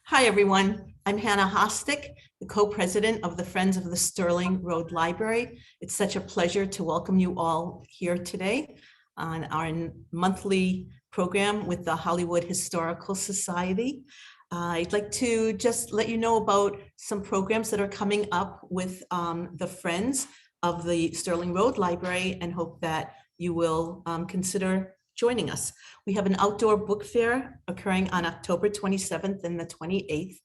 Hi, everyone. I'm Hannah Hostick, the co-president of the Friends of the Stirling Road Library. It's such a pleasure to welcome you all here today on our monthly program with the Hollywood Historical Society. I'd like to just let you know about some programs that are coming up with the Friends of the Stirling Road Library and hope that you will consider joining us. We have an outdoor book fair occurring on October 27th and the 28th.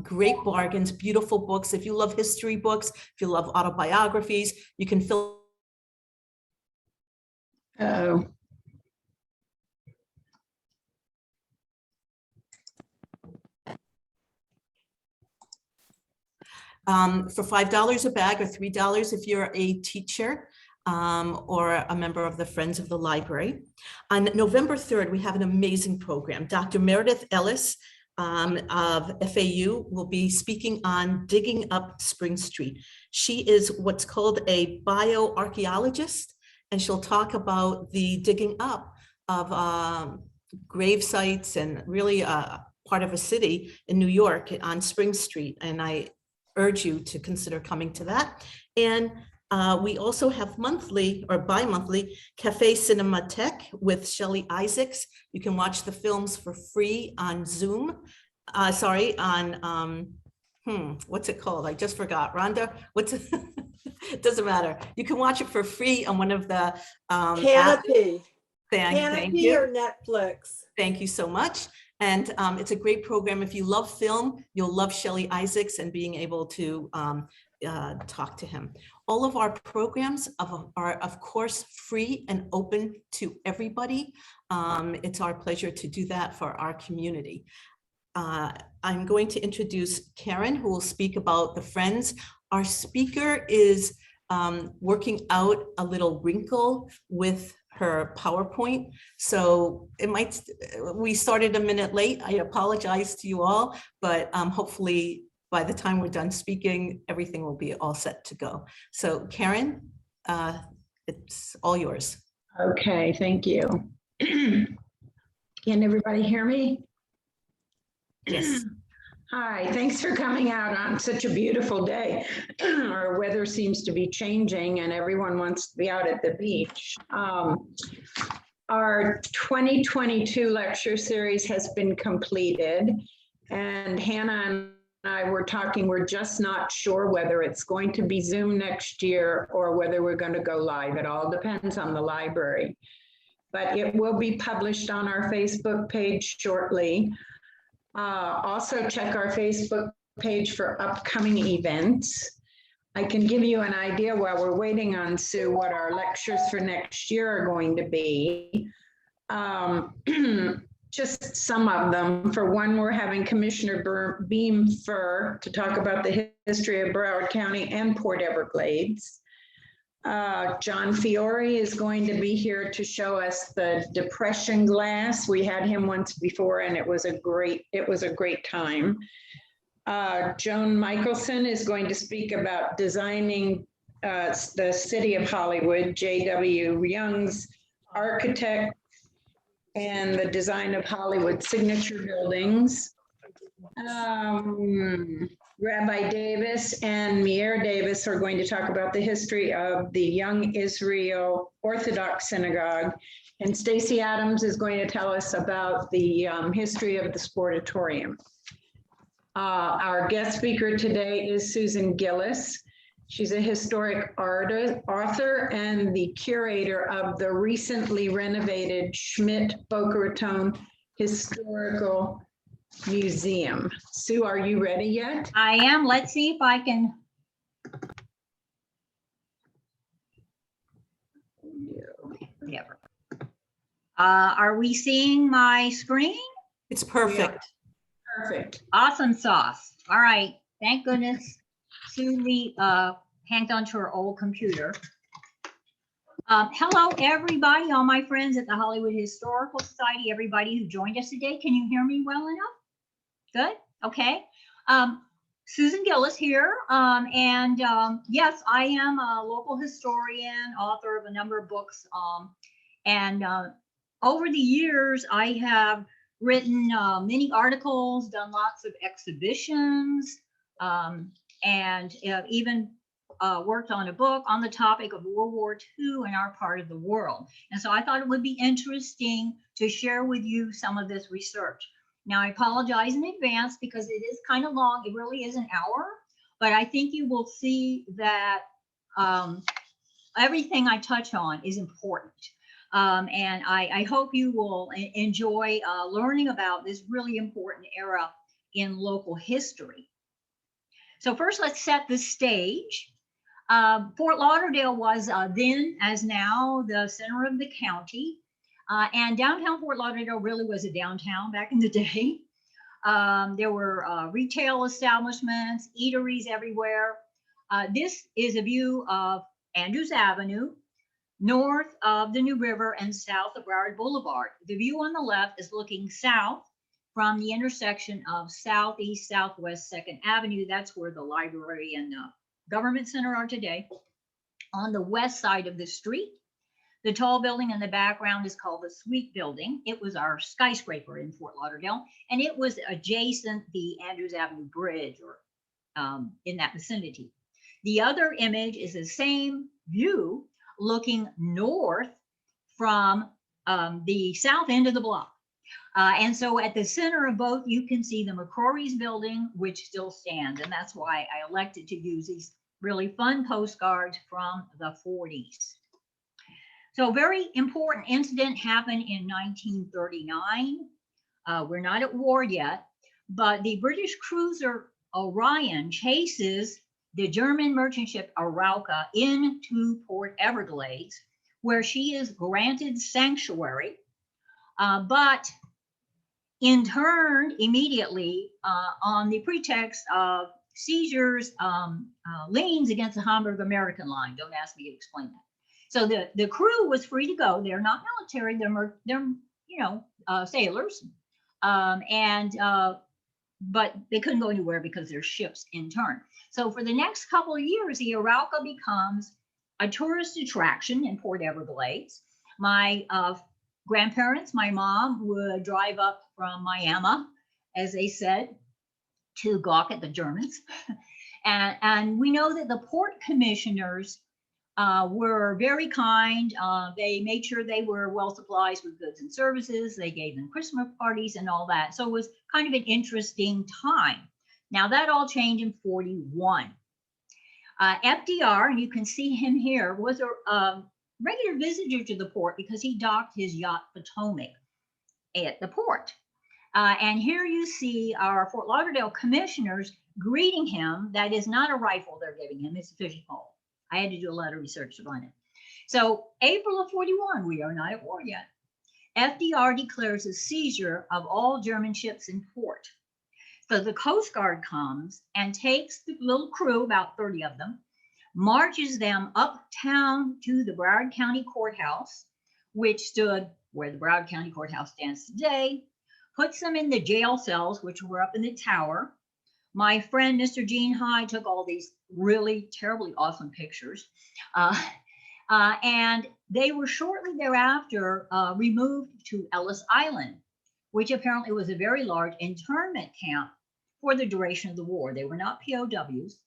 Great bargains, beautiful books. If you love history books, if you love autobiographies, you can fill. Oh. For $5 a bag or $3 if you're a teacher or a member of the Friends of the Library. On November 3rd, we have an amazing program. Dr. Meredith Ellis of FAU will be speaking on digging up Spring Street. She is what's called a bioarchaeologist, and she'll talk about the digging up of grave sites and really part of a city in New York on Spring Street. And I urge you to consider coming to that. And we also have monthly or bi-monthly Cafe Cinematheque with Shelley Isaacs. You can watch the films for free on Zoom. What's it called? I just forgot. Rhonda, what's it? It doesn't matter. You can watch it for free on one of the Canopy. Thank you. Or Netflix. Thank you so much. And it's a great program. If you love film, you'll love Shelley Isaacs and being able to talk to him. All of our programs are, of course, free and open to everybody. It's our pleasure to do that for our community. I'm going to introduce Karen, who will speak about the Friends. Our speaker is working out a little wrinkle with her PowerPoint. So we started a minute late. I apologize to you all, but hopefully by the time we're done speaking, everything will be all set to go. So Karen, it's all yours. Okay, thank you. Can everybody hear me? Yes. Hi, thanks for coming out on such a beautiful day. Our weather seems to be changing and everyone wants to be out at the beach. Our 2022 lecture series has been completed, and Hannah and I were talking, we're just not sure whether it's going to be Zoom next year or whether we're going to go live. It all depends on the library, but it will be published on our Facebook page shortly. Also check our Facebook page for upcoming events. I can give you an idea while we're waiting on Sue what our lectures for next year are going to be. Just some of them. For one, we're having Commissioner Beam Fur to talk about the history of Broward County and Port Everglades. John Fiore is going to be here to show us the Depression glass. We had him once before and it was a great time. Joan Michelson is going to speak about designing the city of Hollywood, J.W. architect, and the design of Hollywood signature buildings. Rabbi Davis and Meir Davis are going to talk about the history of the Young Israel Orthodox Synagogue. And Stacy Adams is going to tell us about the history of the Sportatorium. Our guest speaker today is Susan Gillis. She's a historic author and the curator of the recently renovated Schmidt-Boca Raton Historical Museum. Sue, are you ready yet? I am. Let's see if I can. Whatever. Are we seeing my screen? It's perfect. Yeah. Perfect. Awesome sauce. All right. Thank goodness Sue hanged onto her old computer. Hello, everybody, all my friends at the Hollywood Historical Society, everybody who joined us today. Can you hear me well enough? Good. Okay. Susan Gillis here. Yes, I am a local historian, author of a number of books. Over the years, I have written many articles, done lots of exhibitions, and even worked on a book on the topic of World War II in our part of the world. And so I thought it would be interesting to share with you some of this research. Now, I apologize in advance because it is kind of long. It really is an hour, but I think you will see that everything I touch on is important. And I hope you will enjoy learning about this really important era in local history. So first, let's set the stage. Fort Lauderdale was then, as now, the center of the county. And downtown Fort Lauderdale really was a downtown back in the day. There were retail establishments, eateries everywhere. This is a view of Andrews Avenue, north of the New River and south of Broward Boulevard. The view on the left is looking south from the intersection of Southeast, Southwest 2nd Avenue. That's where the library and the government center are today. On the west side of the street, the tall building in the background is called the Sweet Building. It was our skyscraper in Fort Lauderdale, and it was adjacent the Andrews Avenue Bridge, or in that vicinity. The other image is the same view looking north from the south end of the block. And so at the center of both, you can see the McCrory's building, which still stands. And that's why I elected to use these really fun postcards from the 40s. So a very important incident happened in 1939. We're not at war yet, but the British cruiser Orion chases the German merchant ship Arauca into Port Everglades, where she is granted sanctuary, but in turn immediately on the pretext of seizures, liens against the Hamburg American line. Don't ask me to explain that. So the crew was free to go. They're not military. They're sailors, but they couldn't go anywhere because they're ships in turn. So for the next couple of years, the Arauca becomes a tourist attraction in Port Everglades. My grandparents, my mom, would drive up from Miami, as they said, to gawk at the Germans. And we know that the port commissioners were very kind. They made sure they were well supplied with goods and services. They gave them Christmas parties and all that. So it was kind of an interesting time. Now that all changed in 41. FDR, and you can see him here, was a regular visitor to the port because he docked his yacht Potomac at the port. And here you see our Fort Lauderdale commissioners greeting him. That is not a rifle they're giving him, it's a fishing pole. I had to do a lot of research to find it. So April of 41, we are not at war yet. FDR declares a seizure of all German ships in port. So the Coast Guard comes and takes the little crew, about 30 of them, marches them uptown to the Broward County Courthouse, which stood where the Broward County Courthouse stands today, puts them in the jail cells, which were up in the tower. My friend, Mr. Gene High, took all these really terribly awesome pictures. And they were shortly thereafter removed to Ellis Island, which apparently was a very large internment camp for the duration of the war. They were not POWs.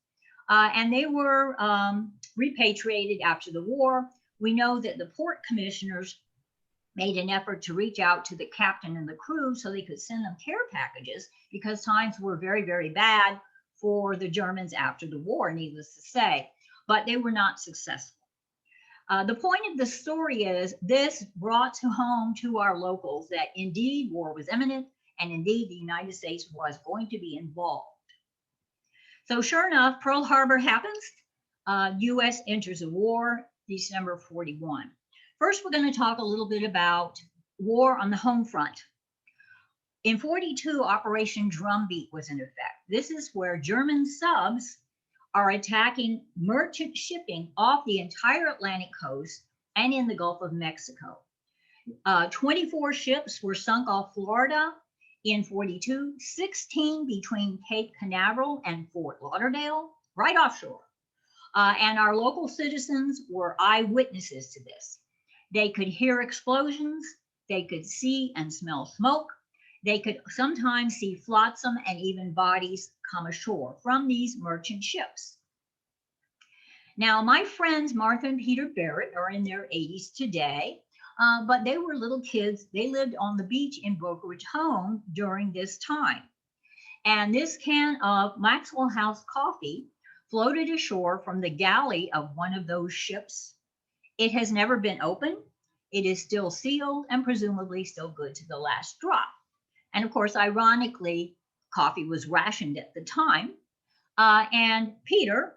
And they were repatriated after the war. We know that the port commissioners made an effort to reach out to the captain and the crew so they could send them care packages, because times were very, very bad for the Germans after the war, needless to say, but they were not successful. The point of the story is this brought home to our locals that indeed war was imminent, and indeed the United States was going to be involved. So sure enough, Pearl Harbor happens. U.S. enters the war, December 41. First, we're going to talk a little bit about war on the home front. In 42, Operation Drumbeat was in effect. This is where German subs are attacking merchant shipping off the entire Atlantic coast and in the Gulf of Mexico. 24 ships were sunk off Florida in 42, 16 between Cape Canaveral and Fort Lauderdale, right offshore. And our local citizens were eyewitnesses to this. They could hear explosions, they could see and smell smoke, They could sometimes see flotsam and even bodies come ashore from these merchant ships. Now, my friends Martha and Peter Barrett are in their 80s today, but they were little kids. They lived on the beach in Boca Raton during this time. And this can of Maxwell House coffee floated ashore from the galley of one of those ships. It has never been opened. It is still sealed and presumably still good to the last drop. And of course, ironically, coffee was rationed at the time. And Peter,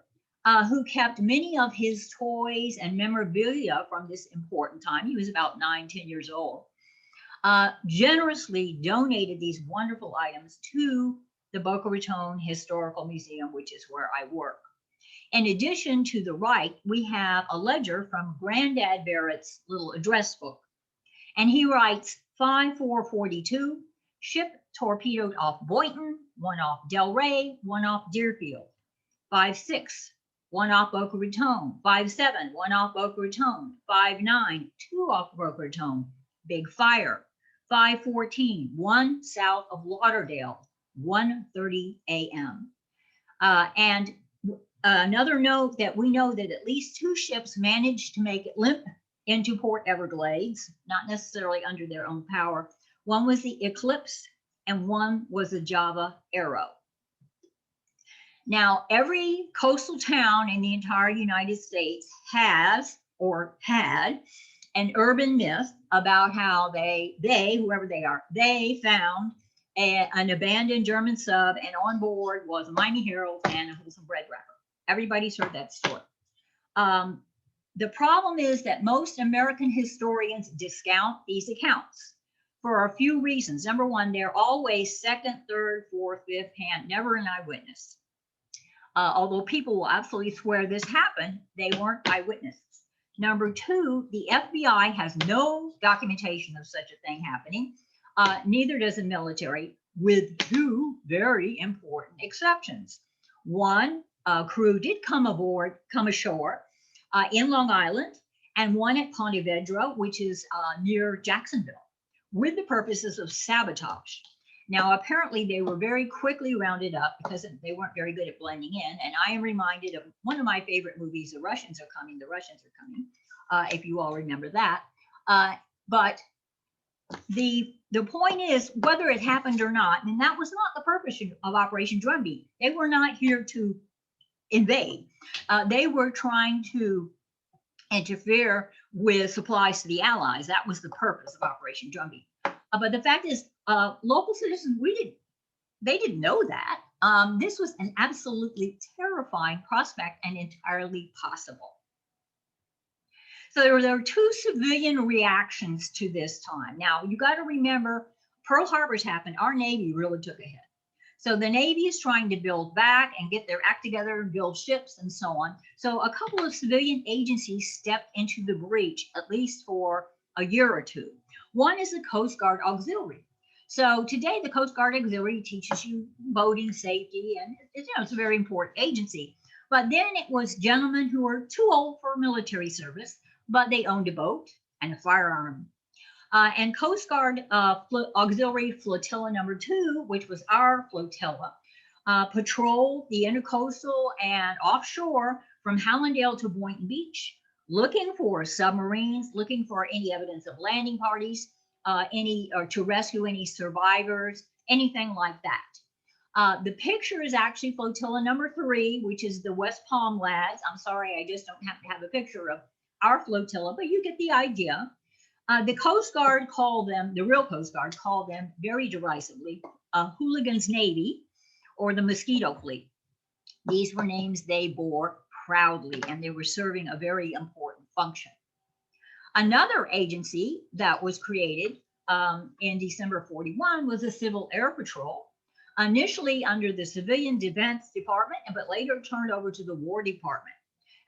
who kept many of his toys and memorabilia from this important time, he was about 9, 10 years old, generously donated these wonderful items to the Boca Raton Historical Museum, which is where I work. In addition to the right, we have a ledger from Granddad Barrett's little address book. And he writes 5442, ship torpedoed off Boynton, one off Del Rey, one off Deerfield. 56, one off Boca Raton. 57, one off Boca Raton. 59, two off Boca Raton. Big fire. 514, one south of Lauderdale. 1:30 a.m. And another note that we know that at least 2 ships managed to make it limp into Port Everglades, not necessarily under their own power. One was the Eclipse and one was the Java Arrow. Now, every coastal town in the entire United States has or had an urban myth about how they, whoever they are, they found an abandoned German sub, and on board was a Miami Herald and a wholesome bread wrapper. Everybody's heard that story. The problem is that most American historians discount these accounts for a few reasons. Number one, they're always second, third, fourth, fifth hand, never an eyewitness. Although people will absolutely swear this happened, they weren't eyewitnesses. Number two, the FBI has no documentation of such a thing happening. Neither does the military, with 2 very important exceptions. One, a crew did come ashore in Long Island, and one at Pontevedra, which is near Jacksonville, with the purposes of sabotage. Now, apparently they were very quickly rounded up because they weren't very good at blending in. And I am reminded of one of my favorite movies, The Russians Are Coming, if you all remember that. But the point is, whether it happened or not, and that was not the purpose of Operation Drumbeat. They were not here to invade. They were trying to interfere with supplies to the Allies. That was the purpose of Operation Drumbeat. But the fact is, local citizens, they didn't know that. This was an absolutely terrifying prospect and entirely possible. So there were 2 civilian reactions to this time. Now, you got to remember, Pearl Harbor's happened. Our Navy really took a hit. So the Navy is trying to build back and get their act together and build ships and so on. So a couple of civilian agencies stepped into the breach, at least for a year or 2. One is the Coast Guard Auxiliary. So today, the Coast Guard Auxiliary teaches you boating safety, and it's a very important agency. But then it was gentlemen who were too old for military service, but they owned a boat and a firearm. And Coast Guard Auxiliary Flotilla Number 2, which was our flotilla, patrolled the intercoastal and offshore from Hallandale to Boynton Beach, looking for submarines, looking for any evidence of landing parties, or to rescue any survivors, anything like that. The picture is actually Flotilla Number 3, which is the West Palm lads. I'm sorry, I just don't happen to have a picture of our flotilla, but you get the idea. The Coast Guard called them, the real Coast Guard called them very derisively, Hooligan's Navy, or the Mosquito Fleet. These were names they bore proudly, and they were serving a very important function. Another agency that was created in December 41 was the Civil Air Patrol, initially under the Civilian Defense Department, but later turned over to the War Department.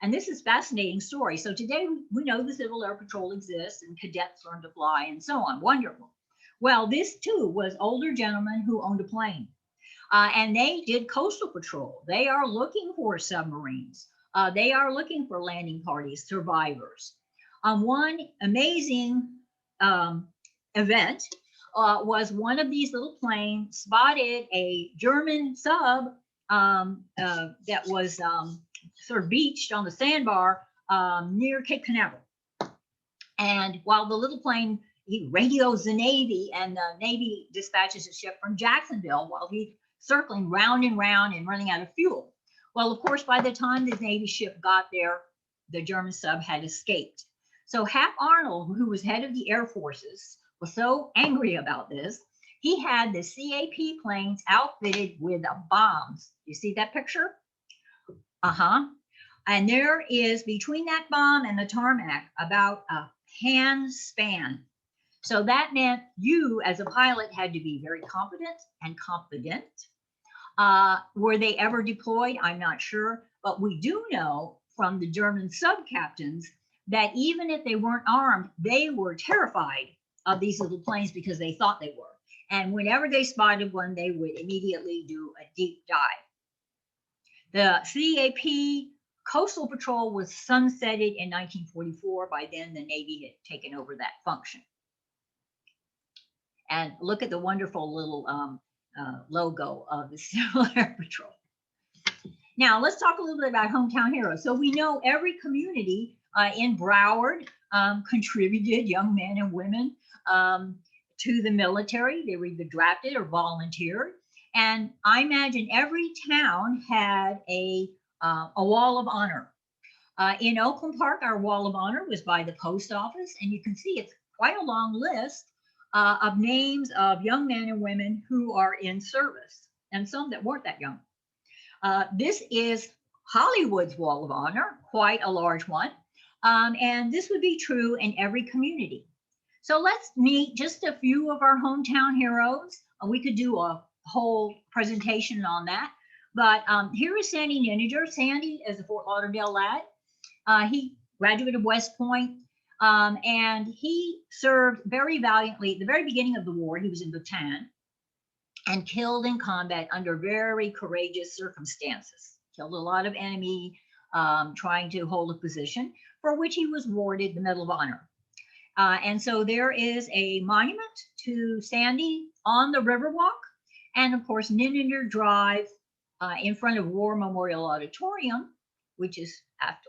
And this is a fascinating story. So today we know the Civil Air Patrol exists and cadets learn to fly and so on. Wonderful. Well, this too was older gentlemen who owned a plane. And they did coastal patrol. They are looking for submarines. They are looking for landing parties, survivors. One amazing event was one of these little planes spotted a German sub that was sort of beached on the sandbar near Cape Canaveral. And while the little plane, he radios the Navy, and the Navy dispatches a ship from Jacksonville while he's circling round and round and running out of fuel. Well, of course, by the time the Navy ship got there, the German sub had escaped. So Hap Arnold, who was head of the Air Forces, was so angry about this, he had the CAP planes outfitted with bombs. You see that picture? And there is, between that bomb and the tarmac, about a hand span. So that meant you, as a pilot, had to be very competent and confident. Were they ever deployed? I'm not sure. But we do know from the German sub captains that even if they weren't armed, they were terrified of these little planes because they thought they were. And whenever they spotted one, they would immediately do a deep dive. The CAP Coastal Patrol was sunsetted in 1944. By then, the Navy had taken over that function. And look at the wonderful little logo of the Civil Air Patrol. Now, let's talk a little bit about hometown heroes. So we know every community in Broward contributed young men and women to the military. They were either drafted or volunteered. And I imagine every town had a wall of honor. In Oakland Park, our wall of honor was by the post office, and you can see it's quite a long list of names of young men and women who are in service, and some that weren't that young. This is Hollywood's wall of honor, quite a large one, and this would be true in every community. So let's meet just a few of our hometown heroes. We could do a whole presentation on that. But here is Sandy Nininger. Sandy is a Fort Lauderdale lad. He graduated West Point, and he served very valiantly at the very beginning of the war. He was in Bhutan and killed in combat under very courageous circumstances. Killed a lot of enemy trying to hold a position, for which he was awarded the Medal of Honor. And so there is a monument to Sandy on the Riverwalk, and of course Nininger Drive in front of War Memorial Auditorium, which is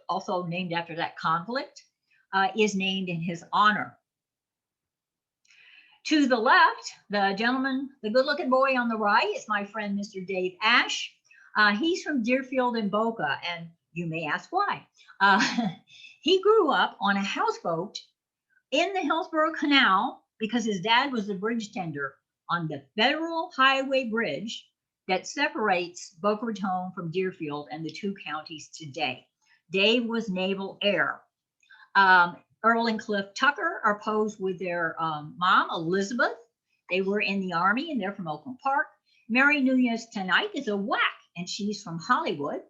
also named after that conflict, is named in his honor. To the left, the gentleman, the good-looking boy on the right, is my friend, Mr. Dave Ash. He's from Deerfield and Boca, and you may ask why. He grew up on a houseboat in the Hillsborough Canal because his dad was a bridge tender on the Federal Highway Bridge that separates Boca Raton from Deerfield and the two counties today. Dave was Naval Air. Earl and Cliff Tucker are posed with their mom, Elizabeth. They were in the Army, and they're from Oakland Park. Mary Nunez tonight is a WAC, and she's from Hollywood.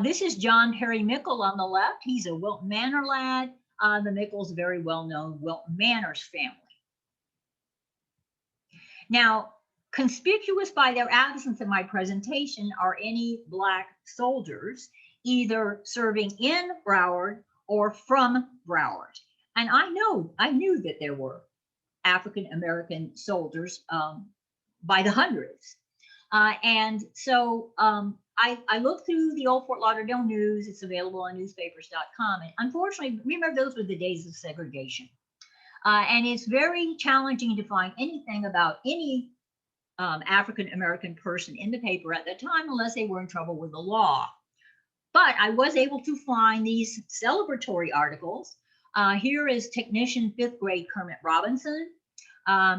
This is John Perry Mickle on the left. He's a Wilton Manor lad. The Mickles, a very well-known Wilton Manors family. Now, conspicuous by their absence in my presentation are any Black soldiers, either serving in Broward or from Broward. And I knew that there were African-American soldiers by the hundreds. And so I looked through the old Fort Lauderdale news. It's available on newspapers.com. And unfortunately, remember, those were the days of segregation. And it's very challenging to find anything about any African-American person in the paper at the time, unless they were in trouble with the law. But I was able to find these celebratory articles. Here is technician 5th grade Kermit Robinson.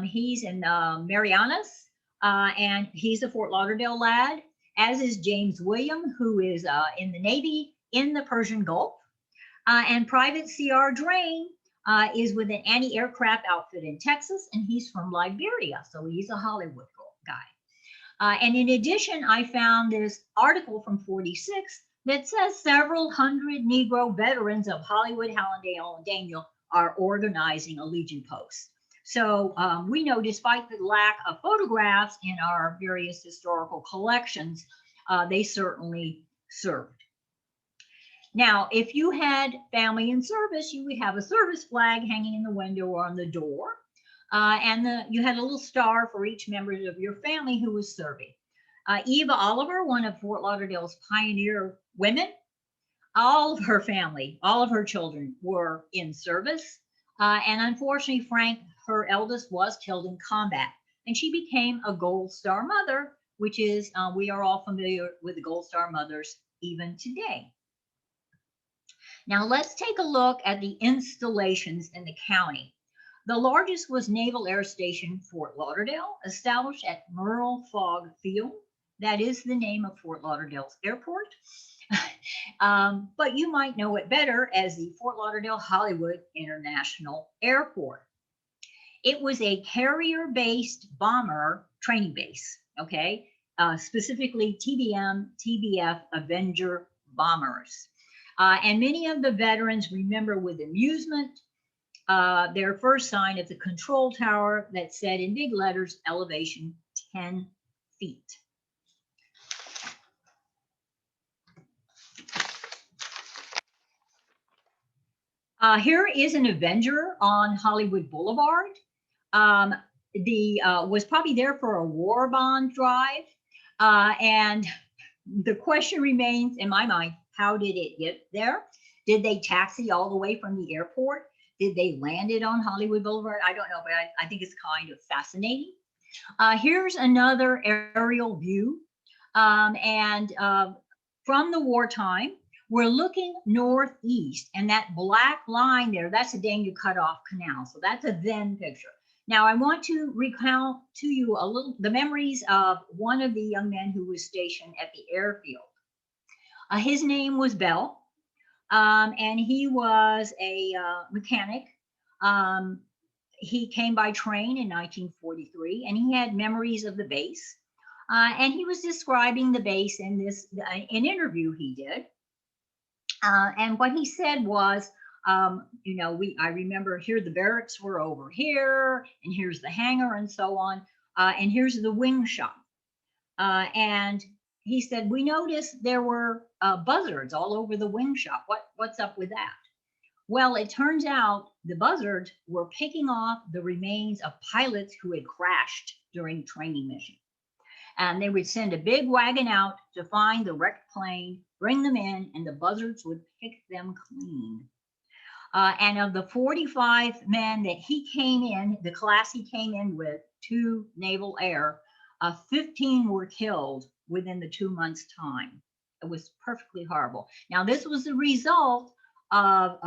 He's in Marianas, and he's a Fort Lauderdale lad, as is James William, who is in the Navy in the Persian Gulf. And Private C.R. Drain is with an anti-aircraft outfit in Texas, and he's from Liberia, so he's a Hollywood guy. And in addition, I found this article from 46 that says several hundred Negro veterans of Hollywood, Hallandale, and Daniel are organizing a Legion post. So we know, despite the lack of photographs in our various historical collections, they certainly served. Now, if you had family in service, you would have a service flag hanging in the window or on the door. And you had a little star for each member of your family who was serving. Eva Oliver, one of Fort Lauderdale's pioneer women, all of her family, all of her children were in service. And unfortunately, Frank, her eldest, was killed in combat. And she became a Gold Star mother, which is, we are all familiar with the Gold Star mothers even today. Now let's take a look at the installations in the county. The largest was Naval Air Station Fort Lauderdale, established at Merle Fogg Field. That is the name of Fort Lauderdale's airport. But you might know it better as the Fort Lauderdale Hollywood International Airport. It was a carrier-based bomber training base, okay? Specifically TBM, TBF Avenger bombers. And many of the veterans remember with amusement their first sign of the control tower that said in big letters, elevation 10 feet. Here is an Avenger on Hollywood Boulevard. Was probably there for a war bond drive. And the question remains in my mind, how did it get there? Did they taxi all the way from the airport? Did they land it on Hollywood Boulevard? I don't know, but I think it's kind of fascinating. Here's another aerial view. From the wartime, we're looking northeast, and that black line there, that's the Dania Cutoff Canal. So that's a then picture. Now, I want to recount to you a little the memories of one of the young men who was stationed at the airfield. His name was Bell, and he was a mechanic. He came by train in 1943, and he had memories of the base. And he was describing the base in an interview he did. And what he said was, I remember here the barracks were over here, and here's the hangar and so on, and here's the wing shop. And he said, we noticed there were buzzards all over the wing shop. What's up with that? Well, it turns out the buzzards were picking off the remains of pilots who had crashed during training mission. And they would send a big wagon out to find the wrecked plane, bring them in, and the buzzards would pick them clean. And of the 45 men that he came in, the class he came in with, to Naval Air, 15 were killed within the 2 months' time. It was perfectly horrible. Now, this was the result of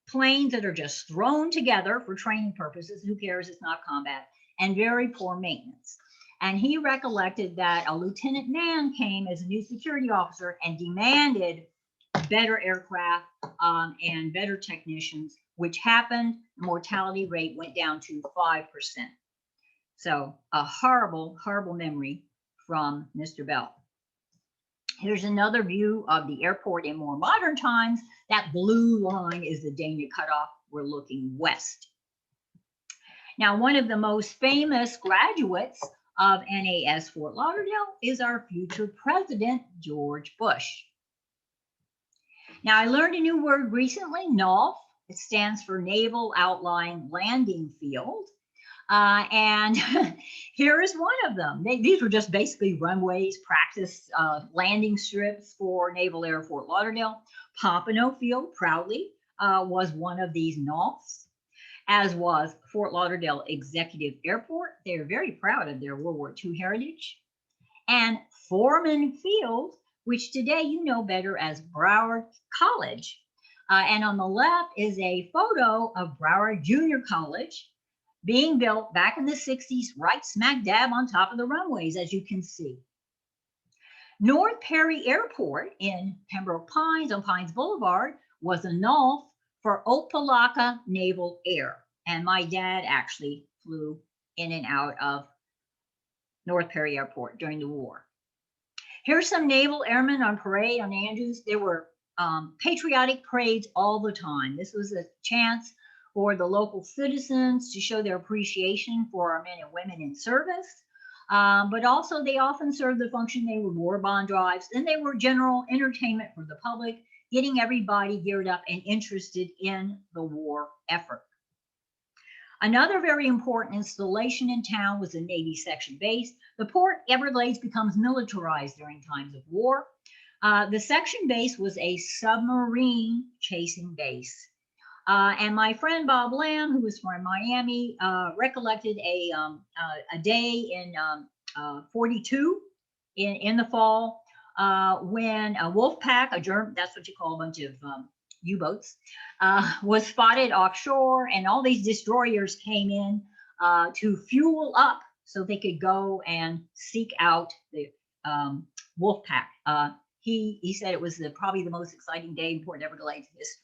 planes that are just thrown together for training purposes. Who cares? It's not combat. And very poor maintenance. And he recollected that a Lieutenant Mann came as a new security officer and demanded better aircraft and better technicians, which happened. The mortality rate went down to 5%. So a horrible, horrible memory from Mr. Bell. Here's another view of the airport in more modern times. That blue line is the Dania Cutoff. We're looking west. Now, one of the most famous graduates of NAS Fort Lauderdale is our future president, George Bush. Now, I learned a new word recently, NALF. It stands for Naval Outlying Landing Field. And here is one of them. These were just basically runways, practice landing strips for Naval Air Fort Lauderdale. Pompano Field proudly was one of these NALFs, as was Fort Lauderdale Executive Airport. They are very proud of their World War II heritage. And Foreman Field, which today you know better as Broward College. And on the left is a photo of Broward Junior College being built back in the 60s, right smack dab on top of the runways, as you can see. North Perry Airport in Pembroke Pines on Pines Boulevard was a NALF for Opelika Naval Air. And my dad actually flew in and out of North Perry Airport during the war. Here's some naval airmen on parade on Andrews. There were patriotic parades all the time. This was a chance for the local citizens to show their appreciation for our men and women in service. But also they often served the function. They were war bond drives, and they were general entertainment for the public, getting everybody geared up and interested in the war effort. Another very important installation in town was the Navy section base. The Port Everglades becomes militarized during times of war. The section base was a submarine chasing base. And my friend Bob Lamb, who was from Miami, recollected a day in 42 in the fall when a wolf pack, a German, that's what you call a bunch of U-boats, was spotted offshore, and all these destroyers came in to fuel up so they could go and seek out the wolf pack. He said it was probably the most exciting day in Port Everglades history.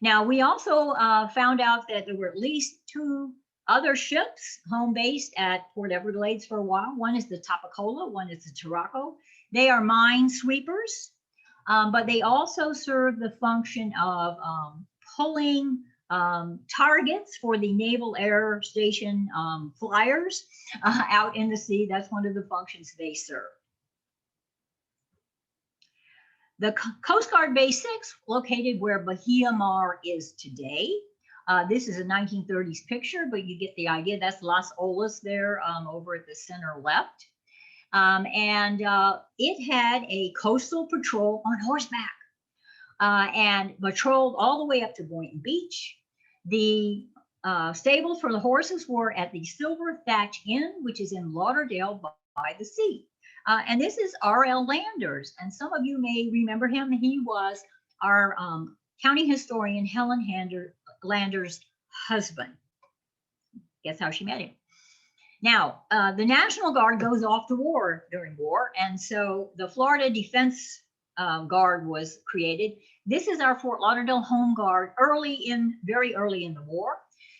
Now, we also found out that there were at least 2 other ships home based at Port Everglades for a while. One is the Topicola, one is the Turaco. They are mine sweepers, but they also serve the function of pulling targets for the Naval Air Station flyers out in the sea. That's one of the functions they serve. The Coast Guard Base 6, located where Bahia Mar is today. This is a 1930s picture, but you get the idea. That's Las Olas there over at the center left. It had a coastal patrol on horseback and patrolled all the way up to Boynton Beach. The stables for the horses were at the Silver Thatch Inn, which is in Lauderdale by the sea. And this is R.L. Landers, and some of you may remember him. He was our county historian, Helen Landers' husband. Guess how she met him. Now, the National Guard goes off to war during war, and so the Florida Defense Guard was created. This is our Fort Lauderdale Home Guard very early in the war.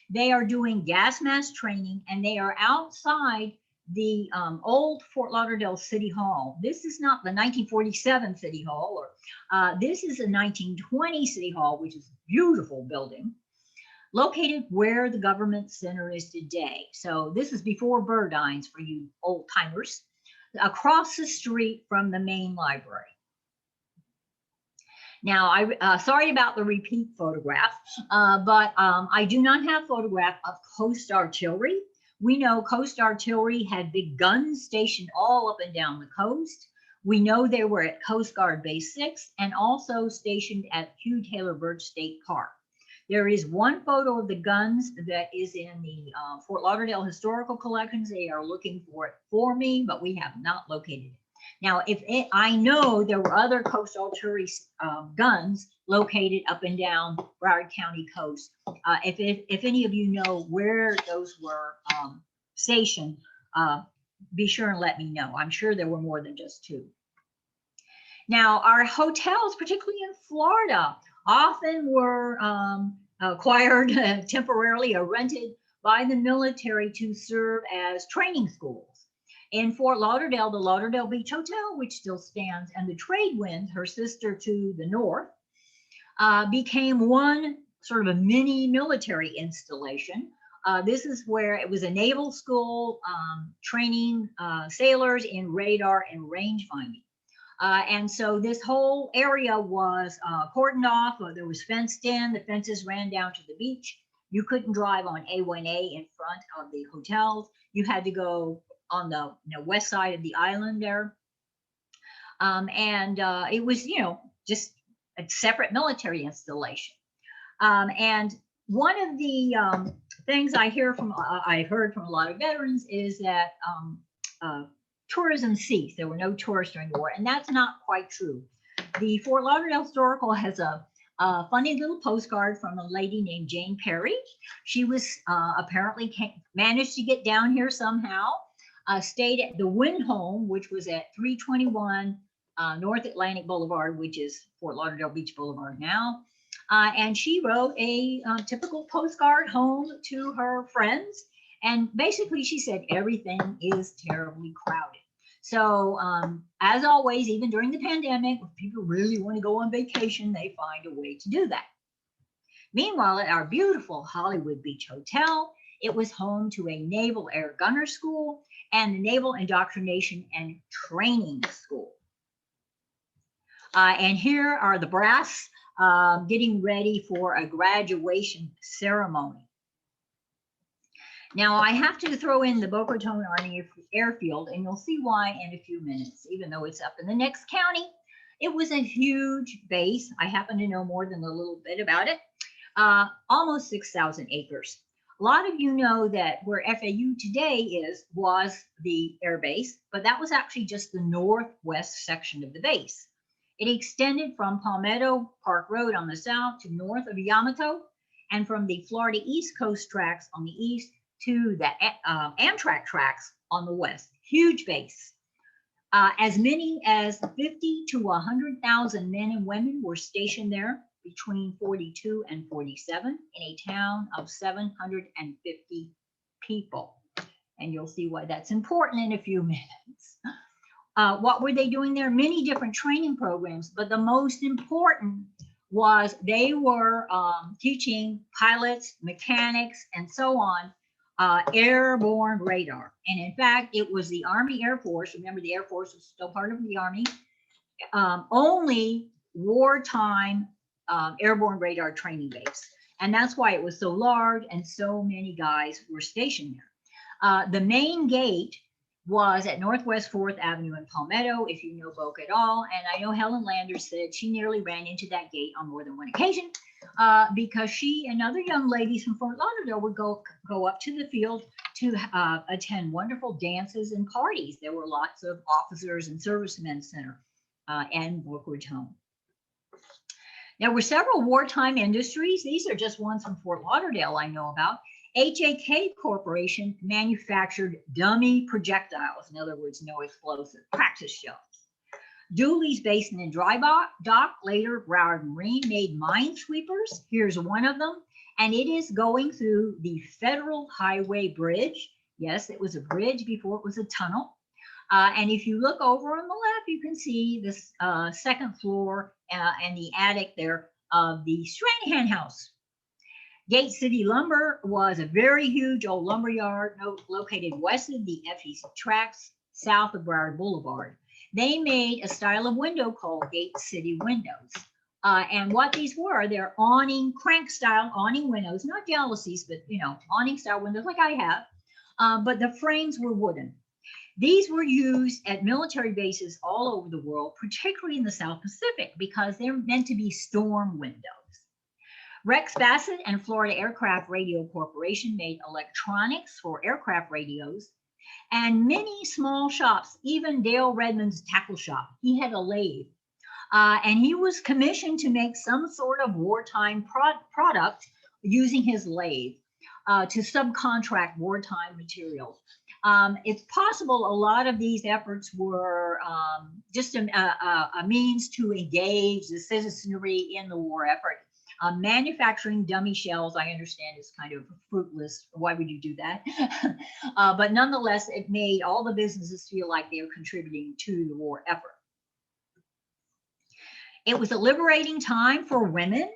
They are doing gas mask training, and they are outside the old Fort Lauderdale City Hall. This is not the 1947 City Hall, or this is a 1920 City Hall, which is a beautiful building, located where the government center is today. So this is before Burdines for you old timers, across the street from the main library. Now, sorry about the repeat photograph, but I do not have photograph of Coast Artillery. We know Coast Artillery had big guns stationed all up and down the coast. We know they were at Coast Guard Base 6 and also stationed at Hugh Taylor Birch State Park. There is one photo of the guns that is in the Fort Lauderdale Historical Collections. They are looking for it for me, but we have not located it. Now, I know there were other Coast Artillery guns located up and down Broward County coast. If any of you know where those were stationed, be sure and let me know. I'm sure there were more than just 2. Now, our hotels, particularly in Florida, often were acquired temporarily or rented by the military to serve as training schools. In Fort Lauderdale, the Lauderdale Beach Hotel, which still stands, and the Trade Wind, her sister to the north, became one sort of a mini military installation. This is where it was a naval school training sailors in radar and range finding. And so this whole area was cordoned off. There was fenced in. The fences ran down to the beach. You couldn't drive on A1A in front of the hotels. You had to go on the west side of the island there. It was, just a separate military installation. And one of the things I've heard from a lot of veterans is that tourism ceased. There were no tourists during the war, and that's not quite true. The Fort Lauderdale Historical has a funny little postcard from a lady named Jane Perry. She was apparently managed to get down here somehow, stayed at the Wynn Home, which was at 321 North Atlantic Boulevard, which is Fort Lauderdale Beach Boulevard now. And she wrote a typical postcard home to her friends. And basically she said, everything is terribly crowded. So as always, even during the pandemic, if people really want to go on vacation, they find a way to do that. Meanwhile, at our beautiful Hollywood Beach Hotel, it was home to a Naval Air Gunner School and the Naval Indoctrination and Training School. And here are the brass getting ready for a graduation ceremony. Now, I have to throw in the Boca Raton Army Airfield, and you'll see why in a few minutes, even though it's up in the next county. It was a huge base. I happen to know more than a little bit about it. Almost 6,000 acres. A lot of you know that where FAU today was the air base, but that was actually just the northwest section of the base. It extended from Palmetto Park Road on the south to north of Yamato, and from the Florida East Coast tracks on the east to the Amtrak tracks on the west. Huge base. As many as 50 to 100,000 men and women were stationed there between 42 and 47 in a town of 750 people. And you'll see why that's important in a few minutes. What were they doing there? Many different training programs, but the most important was they were teaching pilots, mechanics, and so on, airborne radar. And in fact, it was the Army Air Force, remember the Air Force was still part of the Army, only wartime airborne radar training base. And that's why it was so large and so many guys were stationed there. The main gate was at Northwest 4th Avenue in Palmetto, if you know Boca at all. And I know Helen Landers said she nearly ran into that gate on more than one occasion because she and other young ladies from Fort Lauderdale would go up to the field to attend wonderful dances and parties. There were lots of officers and servicemen center and Boca Raton. There were several wartime industries. These are just ones from Fort Lauderdale I know about. HAK Corporation manufactured dummy projectiles, in other words, no explosive, practice shells. Dooley's Basin and Dry Dock, later Broward Marine, made minesweepers. Here's one of them, and it is going through the Federal Highway Bridge. Yes, it was a bridge before it was a tunnel. And if you look over on the left, you can see this second floor and the attic there of the Stranahan House. Gate City Lumber was a very huge old lumber yard located west of the FEC tracks, south of Broward Boulevard. They made a style of window called Gate City windows. And what these were, they're awning, crank style awning windows, not jalousies, but awning style windows like I have, but the frames were wooden. These were used at military bases all over the world, particularly in the South Pacific, because they're meant to be storm windows. Rex Bassett and Florida Aircraft Radio Corporation made electronics for aircraft radios, and many small shops, even Dale Redmond's tackle shop, he had a lathe. And he was commissioned to make some sort of wartime product using his lathe to subcontract wartime materials. It's possible a lot of these efforts were just a means to engage the citizenry in the war effort. Manufacturing dummy shells, I understand, is kind of fruitless. Why would you do that? But nonetheless, it made all the businesses feel like they were contributing to the war effort. It was a liberating time for women.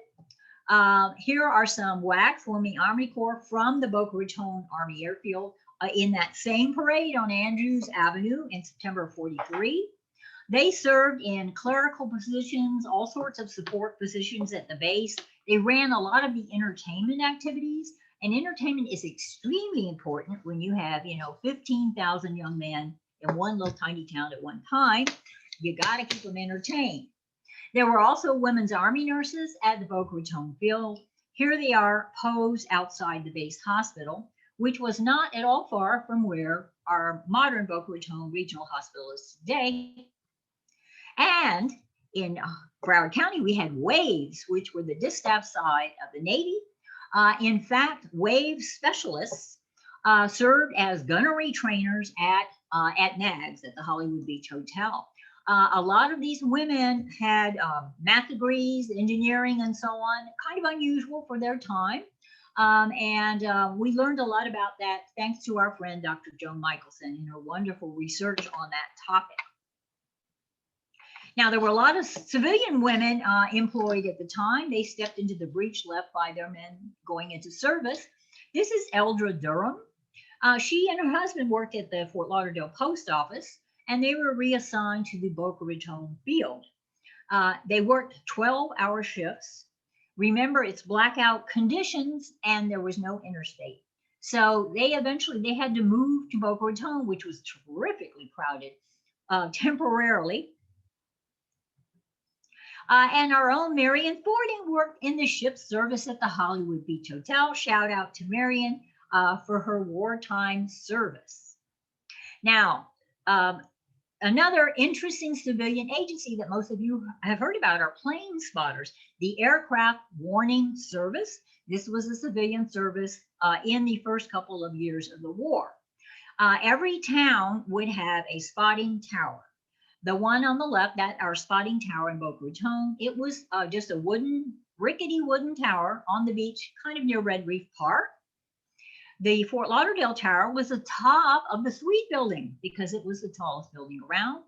Here are some WAC forming Army Corps from the Boca Raton Army Airfield in that same parade on Andrews Avenue in September of '43. They served in clerical positions, all sorts of support positions at the base. They ran a lot of the entertainment activities, and entertainment is extremely important when you have, 15,000 young men in one little tiny town at one time. You got to keep them entertained. There were also women's Army nurses at the Boca Raton field. Here they are posed outside the base hospital, which was not at all far from where our modern Boca Raton Regional Hospital is today. And in Broward County, we had WAVES, which were the distaff side of the Navy. In fact, WAVES specialists served as gunnery trainers at NAGS, at the Hollywood Beach Hotel. A lot of these women had math degrees, engineering, and so on, kind of unusual for their time. And we learned a lot about that thanks to our friend, Dr. Joan Michelson, and her wonderful research on that topic. Now, there were a lot of civilian women employed at the time. They stepped into the breach left by their men going into service. This is Eldra Durham. She and her husband worked at the Fort Lauderdale Post Office, and they were reassigned to the Boca Raton field. They worked 12-hour shifts. Remember, it's blackout conditions and there was no interstate. So they had to move to Boca Raton, which was terrifically crowded, temporarily. And our own Marion Fording worked in the ship's service at the Hollywood Beach Hotel. Shout out to Marion for her wartime service. Now, another interesting civilian agency that most of you have heard about are plane spotters, the Aircraft Warning Service. This was a civilian service in the first couple of years of the war. Every town would have a spotting tower. The one on the left, that our spotting tower in Boca Raton, it was just a rickety wooden tower on the beach, kind of near Red Reef Park. The Fort Lauderdale Tower was the top of the suite building because it was the tallest building around.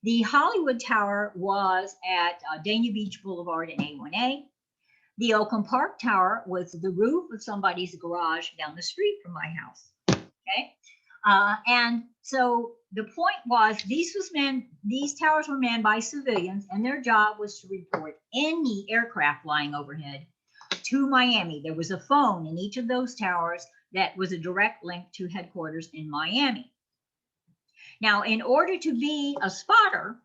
The Hollywood Tower was at Dania Beach Boulevard and A1A. The Oakland Park Tower was the roof of somebody's garage down the street from my house. Okay. And so the point was these towers were manned by civilians, and their job was to report any aircraft flying overhead to Miami. There was a phone in each of those towers that was a direct link to headquarters in Miami. Now, in order to be a spotter,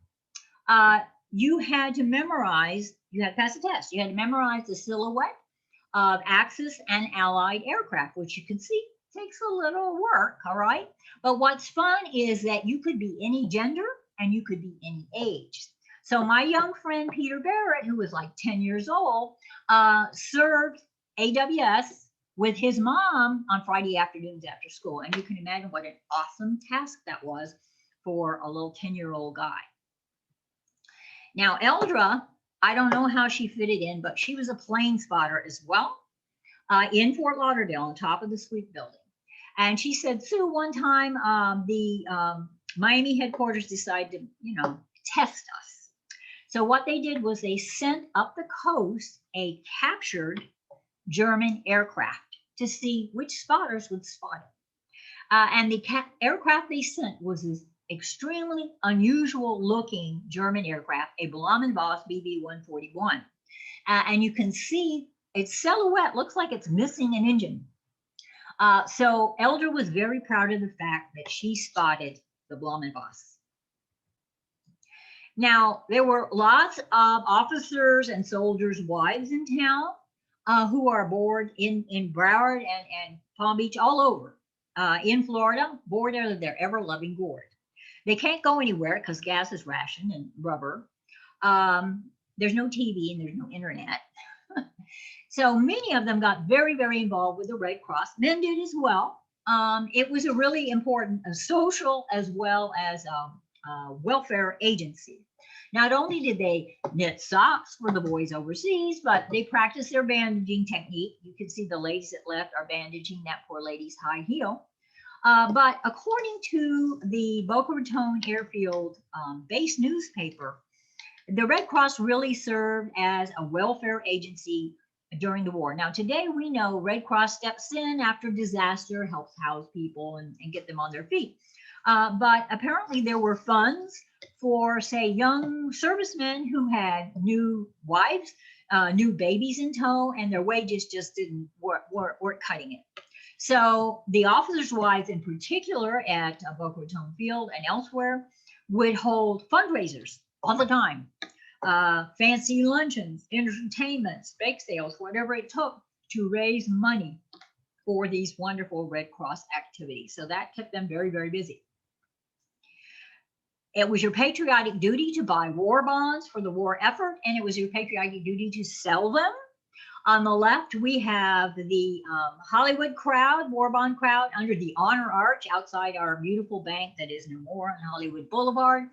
you had to pass a test. You had to memorize the silhouette of Axis and Allied aircraft, which you can see takes a little work, all right? But what's fun is that you could be any gender and you could be any age. So my young friend, Peter Barrett, who was like 10 years old, served AWS with his mom on Friday afternoons after school. And you can imagine what an awesome task that was for a little 10-year-old guy. Now, Eldra, I don't know how she fitted in, but she was a plane spotter as well in Fort Lauderdale on top of the suite building. And she said, Sue, one time the Miami headquarters decided to, test us. So what they did was they sent up the coast a captured German aircraft to see which spotters would spot it. And the aircraft they sent was this extremely unusual looking German aircraft, a Blumenboss BB-141. And you can see its silhouette looks like it's missing an engine. So Eldra was very proud of the fact that she spotted the Blumenboss. Now, there were lots of officers and soldiers' wives in town who are aboard in Broward and Palm Beach, all over in Florida, board out of their ever-loving gourd. They can't go anywhere because gas is rationed and rubber. There's no TV and there's no internet. So many of them got very, very involved with the Red Cross. Men did as well. It was a really important social as well as welfare agency. Not only did they knit socks for the boys overseas, but they practiced their bandaging technique. You can see the ladies that left are bandaging that poor lady's high heel. But according to the Boca Raton Airfield base newspaper, the Red Cross really served as a welfare agency during the war. Now, today we know Red Cross steps in after disaster, helps house people and get them on their feet. But apparently there were funds for, say, young servicemen who had new wives, new babies in tow, and their wages just weren't cutting it. So the officers' wives in particular at Boca Raton Field and elsewhere would hold fundraisers all the time. Fancy luncheons, entertainments, bake sales, whatever it took to raise money for these wonderful Red Cross activities. So that kept them very, very busy. It was your patriotic duty to buy war bonds for the war effort, and it was your patriotic duty to sell them. On the left, we have the Hollywood crowd, war bond crowd, under the Honor Arch outside our beautiful bank that is no more on Hollywood Boulevard.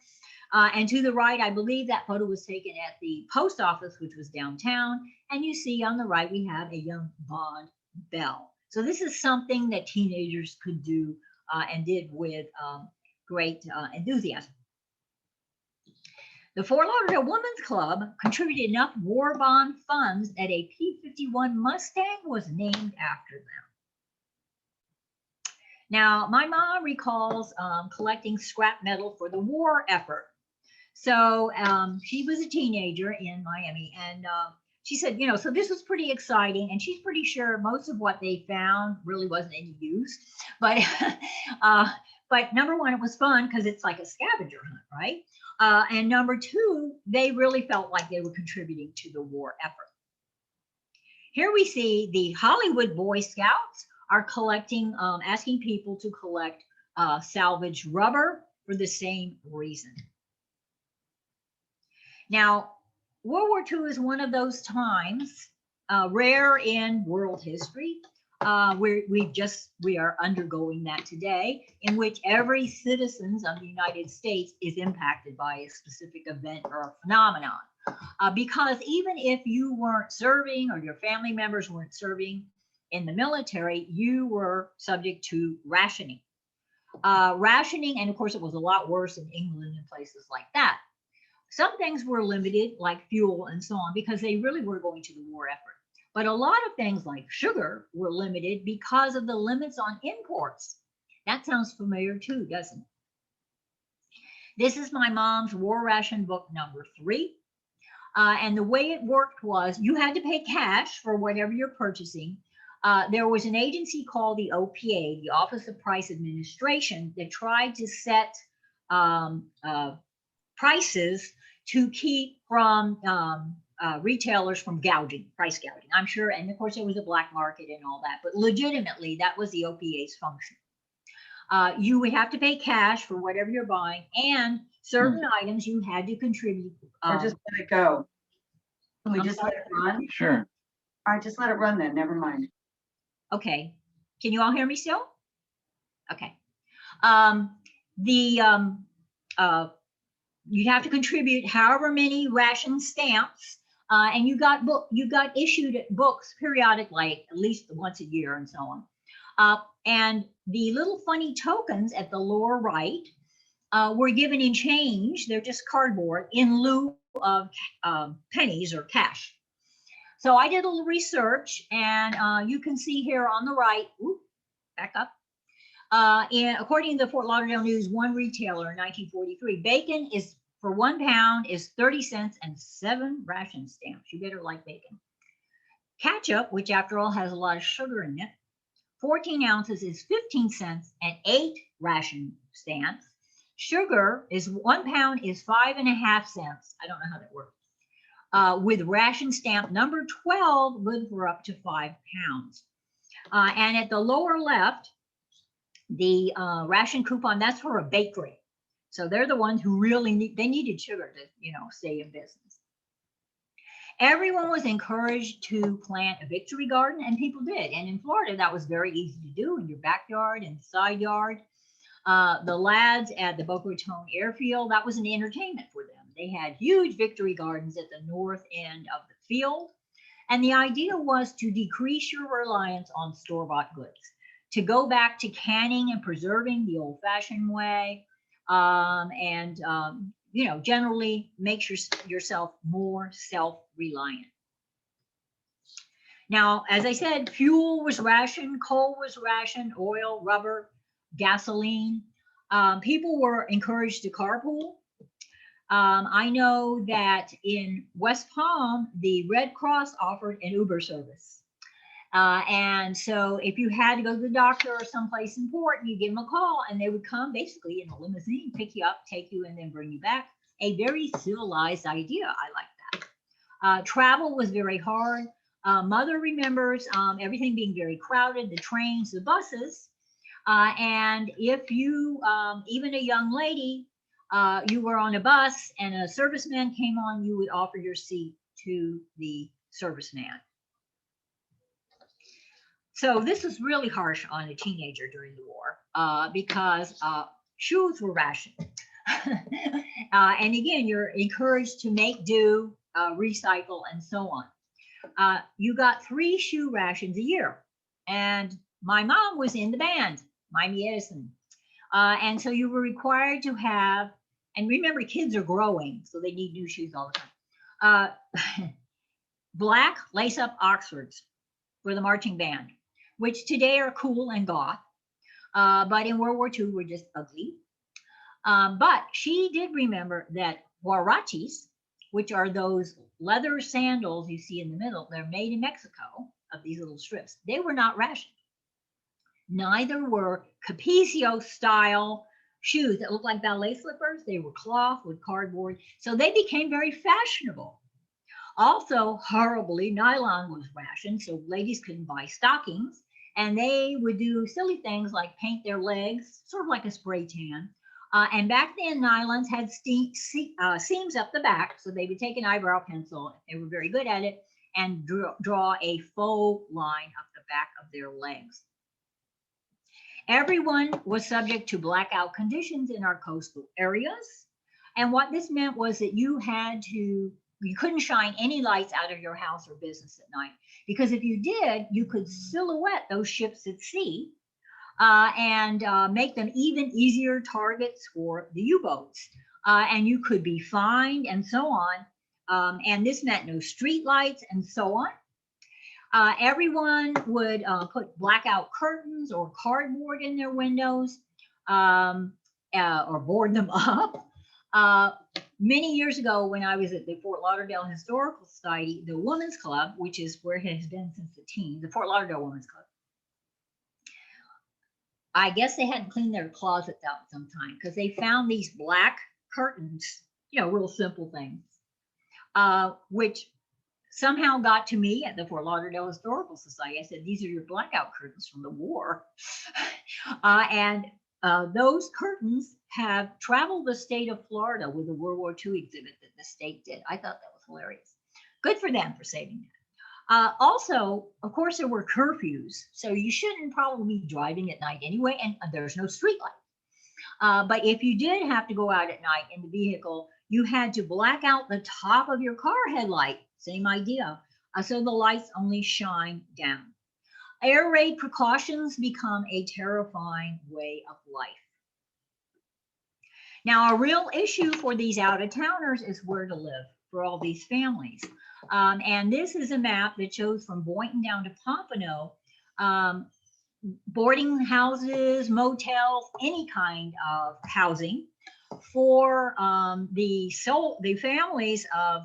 And to the right, I believe that photo was taken at the post office, which was downtown. And you see on the right, we have a young Bond belle. So this is something that teenagers could do and did with great enthusiasm. The Fort Lauderdale Women's Club contributed enough war bond funds that a P-51 Mustang was named after them. Now, my mom recalls collecting scrap metal for the war effort. So she was a teenager in Miami, and she said, so this was pretty exciting, and she's pretty sure most of what they found really wasn't any use. But but number one, it was fun because it's like a scavenger hunt, right? And number two, they really felt like they were contributing to the war effort. Here we see the Hollywood Boy Scouts are collecting, asking people to collect salvaged rubber for the same reason. Now, World War II is one of those times, rare in world history, we are undergoing that today, in which every citizen of the United States is impacted by a specific event or phenomenon. Because even if you weren't serving or your family members weren't serving in the military, you were subject to rationing. Rationing, and of course, it was a lot worse in England and places like that. Some things were limited, like fuel and so on, because they really were going to the war effort. But a lot of things like sugar were limited because of the limits on imports. That sounds familiar too, doesn't it? This is my mom's war ration book number 3. And the way it worked was you had to pay cash for whatever you're purchasing. There was an agency called the OPA, the Office of Price Administration, that tried to set prices to keep from retailers from price gouging. I'm sure, and of course there was a black market and all that, but legitimately that was the OPA's function. You would have to pay cash for whatever you're buying, and certain items you had to contribute. Or just let it go. Can we just let it run? Sure. All right, just let it run then, never mind. Okay, can you all hear me still? Okay. You'd have to contribute however many ration stamps, and you got issued books periodic, like at least once a year and so on. And the little funny tokens at the lower right were given in change. They're just cardboard in lieu of pennies or cash. So I did a little research, and you can see here on the right, back up. And according to the Fort Lauderdale News, one retailer in 1943, bacon is for 1 pound is 30 cents and 7 ration stamps. You better like bacon. Ketchup, which after all has a lot of sugar in it, 14 ounces is 15 cents and 8 ration stamps. Sugar is 1 pound is 5.5 cents. I don't know how that works. With ration stamp number 12, good for up to 5 pounds. And at the lower left, the ration coupon, that's for a bakery. So they're the ones who really needed sugar to, stay in business. Everyone was encouraged to plant a victory garden, and people did. And in Florida, that was very easy to do in your backyard and side yard. The lads at the Boca Raton Airfield, that was an entertainment for them. They had huge victory gardens at the north end of the field. And the idea was to decrease your reliance on store-bought goods, to go back to canning and preserving the old-fashioned way, generally make yourself more self-reliant. Now, as I said, fuel was rationed, coal was rationed, oil, rubber, gasoline. People were encouraged to carpool. I know that in West Palm, the Red Cross offered an Uber service. And so if you had to go to the doctor or someplace important, you give them a call and they would come basically in a limousine, pick you up, take you, and then bring you back. A very civilized idea. I like that. Travel was very hard. Mother remembers everything being very crowded, the trains, the buses. And if you, even a young lady, you were on a bus and a serviceman came on, you would offer your seat to the serviceman. So this is really harsh on a teenager during the war because shoes were rationed. And again, you're encouraged to make do, recycle, and so on. You got 3 shoe rations a year. And my mom was in the band, Miami Edison. And so you were required to have, and remember, kids are growing, so they need new shoes all the time. Black lace-up Oxfords for the marching band, which today are cool and goth, but in World War II were just ugly. But she did remember that huaraches, which are those leather sandals you see in the middle. They're made in Mexico of these little strips. They were not rationed. Neither were Capicio style shoes that looked like ballet slippers. They were cloth with cardboard. So they became very fashionable. Also, horribly, nylon was rationed, so ladies couldn't buy stockings. And they would do silly things like paint their legs, sort of like a spray tan. And back then, nylons had seams up the back, so they would take an eyebrow pencil, if they were very good at it, and draw a faux line up the back of their legs. Everyone was subject to blackout conditions in our coastal areas. And what this meant was that you couldn't shine any lights out of your house or business at night, because if you did, you could silhouette those ships at sea and make them even easier targets for the U-boats. And you could be fined and so on. And this meant no street lights and so on. Everyone would put blackout curtains or cardboard in their windows or board them up. Many years ago, when I was at the Fort Lauderdale Historical Society, the Women's Club, which is where it has been since the teens, the Fort Lauderdale Women's Club, I guess they hadn't cleaned their closets out some time because they found these black curtains, real simple things, which somehow got to me at the Fort Lauderdale Historical Society. I said, these are your blackout curtains from the war. And those curtains have traveled the state of Florida with a World War II exhibit that the state did. I thought that was hilarious. Good for them for saving that. Also, of course, there were curfews, so you shouldn't probably be driving at night anyway, and there's no street light. But if you did have to go out at night in the vehicle, you had to black out the top of your car headlight. Same idea. So the lights only shine down. Air raid precautions become a terrifying way of life. Now, a real issue for these out-of-towners is where to live for all these families. And this is a map that shows from Boynton down to Pompano, boarding houses, motels, any kind of housing for the families of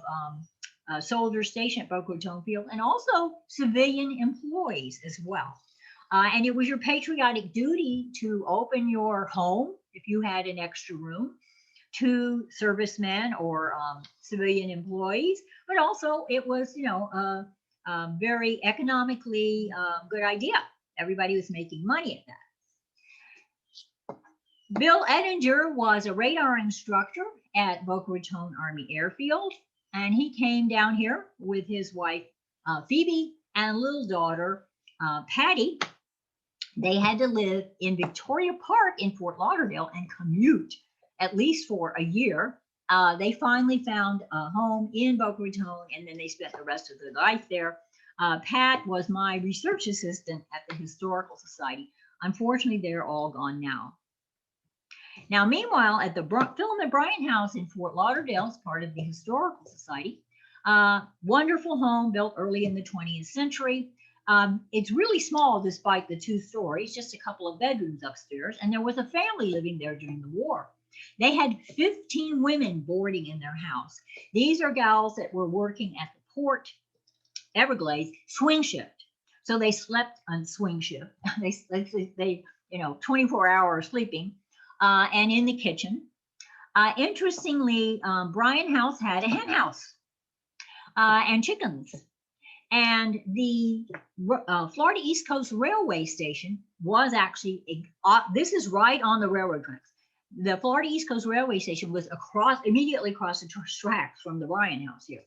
soldiers stationed at Boca Raton Field, and also civilian employees as well. And it was your patriotic duty to open your home if you had an extra room to servicemen or civilian employees, but also it was, a very economically good idea. Everybody was making money at that. Bill Ettinger was a radar instructor at Boca Raton Army Airfield, and he came down here with his wife, Phoebe, and little daughter, Patty. They had to live in Victoria Park in Fort Lauderdale and commute at least for a year. They finally found a home in Boca Raton, and then they spent the rest of their life there. Pat was my research assistant at the Historical Society. Unfortunately, they're all gone now. Now, meanwhile, at the Philemon Bryant House in Fort Lauderdale, as part of the Historical Society, wonderful home built early in the 20th century. It's really small despite the 2 stories, just a couple of bedrooms upstairs, and there was a family living there during the war. They had 15 women boarding in their house. These are gals that were working at the Port Everglades swing shift. So they slept on swing shift. they 24 hours sleeping. And in the kitchen. Interestingly, Bryant House had a hen house and chickens. And the Florida East Coast Railway Station was actually, this is right on the railroad tracks. The Florida East Coast Railway Station was immediately across the tracks from the Bryant House here.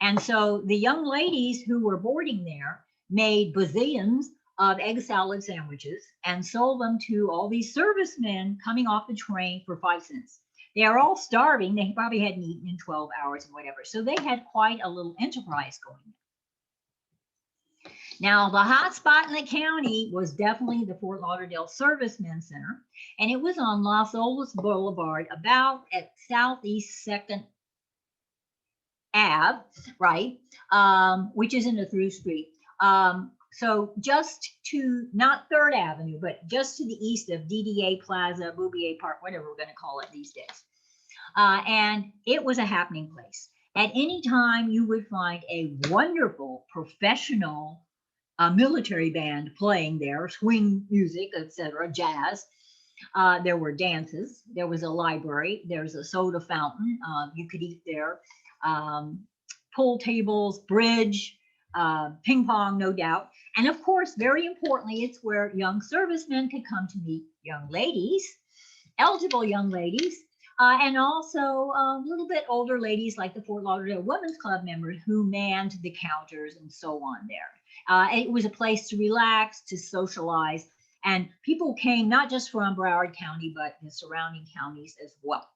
And so the young ladies who were boarding there made bazillions of egg salad sandwiches and sold them to all these servicemen coming off the train for 5 cents. They are all starving. They probably hadn't eaten in 12 hours and whatever. So they had quite a little enterprise going. Now, the hot spot in the county was definitely the Fort Lauderdale Servicemen Center, and it was on Los Olas Boulevard, about at Southeast 2nd Ave, right, which isn't a through street. So just to, not 3rd Avenue, but just to the east of DDA Plaza, Bouvier Park, whatever we're going to call it these days. And it was a happening place. At any time, you would find a wonderful professional military band playing there, swing music, etc., jazz. There were dances. There was a library. There's a soda fountain. You could eat there. Pool tables, bridge, ping pong, no doubt. And of course, very importantly, it's where young servicemen could come to meet young ladies, eligible young ladies, and also a little bit older ladies like the Fort Lauderdale Women's Club members who manned the counters and so on there. It was a place to relax, to socialize, and people came not just from Broward County, but the surrounding counties as well.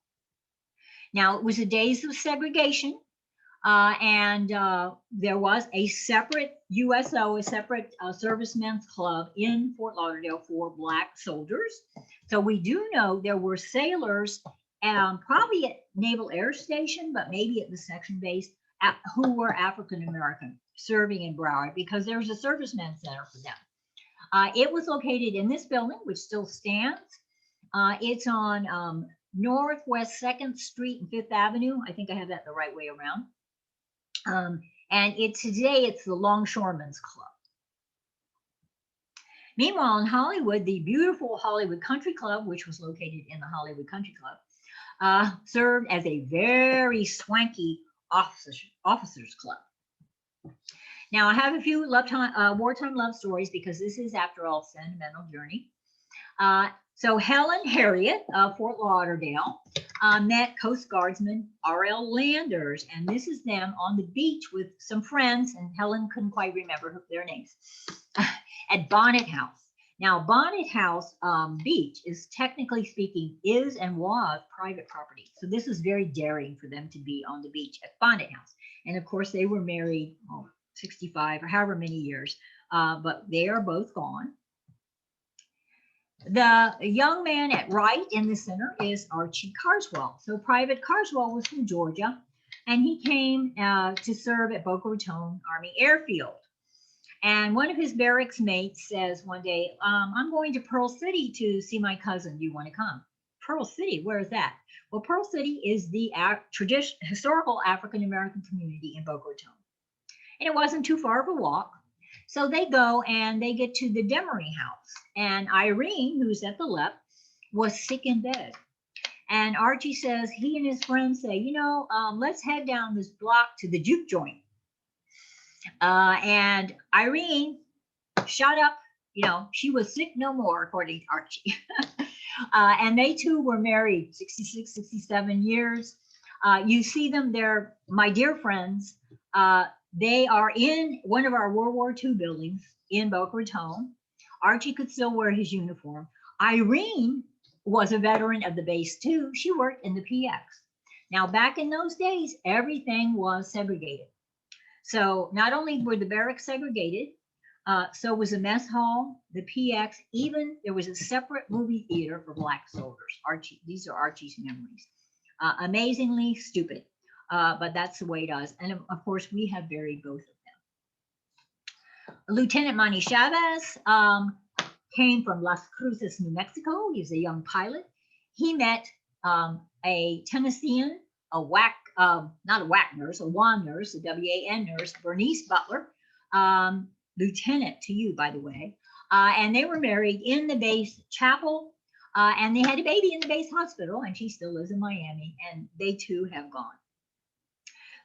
Now, it was the days of segregation, and there was a separate USO, a separate servicemen's club in Fort Lauderdale for Black soldiers. So we do know there were sailors, probably at Naval Air Station, but maybe at the section base, who were African American serving in Broward, because there was a servicemen's center for them. It was located in this building, which still stands. It's on Northwest 2nd Street and 5th Avenue. I think I have that the right way around. And today it's the Longshoremen's Club. Meanwhile, in Hollywood, the beautiful Hollywood Country Club, which was located in the Hollywood Country Club, served as a very swanky officers club. Now, I have a few wartime love stories, because this is, after all, a sentimental journey. So Helen Harriet of Fort Lauderdale met Coast Guardsman R.L. Landers, and this is them on the beach with some friends, and Helen couldn't quite remember their names, at Bonnet House. Now, Bonnet House Beach is, technically speaking, is and was private property. So this is very daring for them to be on the beach at Bonnet House. And of course, they were married 65 or however many years, but they are both gone. The young man at right in the center is Archie Carswell. So Private Carswell was from Georgia, and he came to serve at Boca Raton Army Airfield. And one of his barracks mates says one day, I'm going to Pearl City to see my cousin. Do you want to come? Pearl City, where is that? Well, Pearl City is the historical African-American community in Boca Raton. And it wasn't too far of a walk. So they go and they get to the Demery house. And Irene, who's at the left, was sick in bed. And Archie says, he and his friends say, let's head down this block to the juke joint. And Irene shut up, she was sick no more, according to Archie. And they two were married 66, 67 years. You see them there, my dear friends. They are in one of our World War II buildings in Boca Raton. Archie could still wear his uniform. Irene was a veteran of the base too. She worked in the PX. Now, back in those days, everything was segregated. So not only were the barracks segregated, so was the mess hall, the PX, even there was a separate movie theater for Black soldiers. These are Archie's memories. Amazingly stupid. But that's the way it is. And of course, we have buried both of them. Lieutenant Monty Chavez came from Las Cruces, New Mexico. He was a young pilot. He met a Tennessean, a WWAN nurse, a WAN nurse, Bernice Butler, lieutenant to you, by the way. And they were married in the base chapel. And they had a baby in the base hospital, and she still lives in Miami, and they too have gone.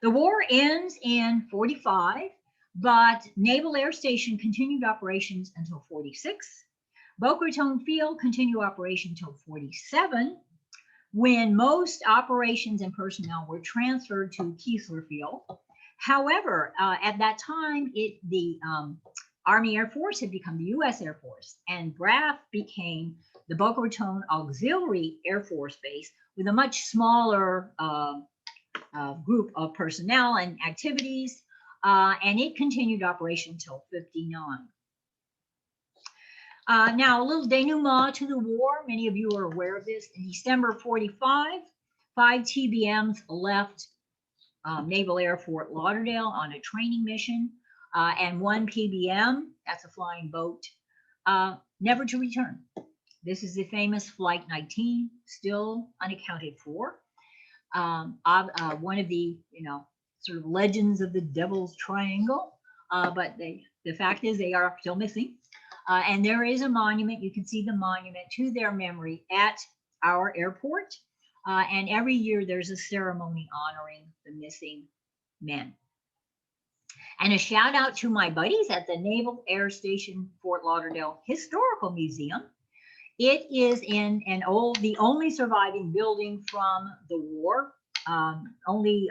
The war ends in 45, but Naval Air Station continued operations until 46. Boca Raton Field continued operation until 47, when most operations and personnel were transferred to Keesler Field. However, at that time, the Army Air Force had become the U.S. Air Force, and BRAF became the Boca Raton Auxiliary Air Force Base with a much smaller group of personnel and activities, and it continued operation until 59. Now, a little denouement to the war. Many of you are aware of this. In December 45, 5 TBMs left Naval Air Fort Lauderdale on a training mission, and 1 PBM, that's a flying boat, never to return. This is the famous Flight 19, still unaccounted for. one of the, sort of legends of the Devil's Triangle. But the fact is they are still missing. And there is a monument. You can see the monument to their memory at our airport. And every year there's a ceremony honoring the missing men. And a shout out to my buddies at the Naval Air Station Fort Lauderdale Historical Museum. It is in the only surviving building from the war, only